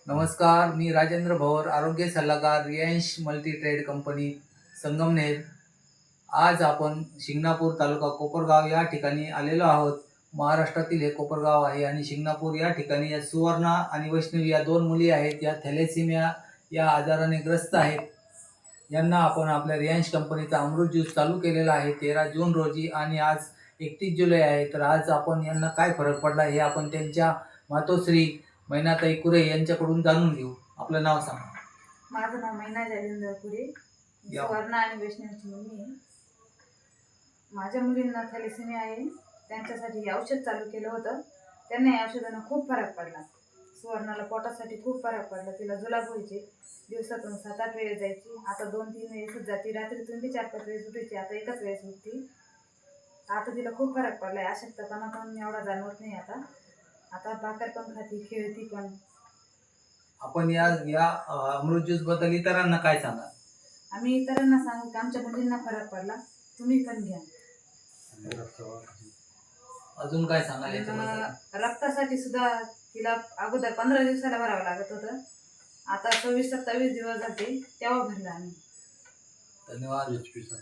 नमस्कार, मी राजेंद्र भवर, आरोग्य सल्लागार, Riyansh multi trade company, Sangamner. आज आपण शिंगणापूर तालुका कोपरगाव या ठिकाणी आलेलो आहोत. महाराष्ट्रातील हे कोपरगाव आहे आणि शिंगणापूर या ठिकाणी या सुवर्णा आणि वैष्णवी या दोन मुली आहेत. या थॅलेसिमिया या आजाराने ग्रस्त आहेत. यांना आपण आपल्या रियांश कंपनीचा अमृत ज्यूस चालू केलेला आहे 13 जून रोजी आणि आज 31 जुलै आहे. तर आज आपण यांना काय फरक पडला हे आपण त्यांच्या मातोश्री मैनाताई कुरे यांच्याकडून जाणून घेऊ. आपलं नाव सांगा. माझं नाव मैना जालिंदर कुरे, सुवर्णा आणि वैष्णवीची मुलगी आहे. माझ्या मुलींना थॅलेसिमिया आहे, त्यांच्यासाठी हे औषध चालू केलं होतं. त्यांना या औषधानं खूप फरक पडला. सुवर्णाला पोटासाठी खूप फरक पडला. तिला जुलाब व्हायचे, दिवसातून 7-8 वेळेस जायची, आता 2-3 वेळेसच जाती. रात्रीतून बी 4-5 वेळेस उठायची, आता एकच वेळेस उठती. आता तिला खूप फरक पडलाय. अशक्तपणा पण एवढा जाणवत नाही. आता भाकर पण खाती, खेळती पण. आपण या या अमृत ज्यूस बद्दल इतरांना काय सांगा? आम्ही इतरांना सांगू की आमच्या मुलींना फरक पडला, तुम्ही पण घ्या. अजून काय सांगाल याच्याबद्दल? रक्तासाठी सुद्धा तिला अगोदर 15 दिवसाला भरावं लागत होतं. आता 26-27 दिवस झाले तेव्हा भरलं आम्ही. धन्यवाद.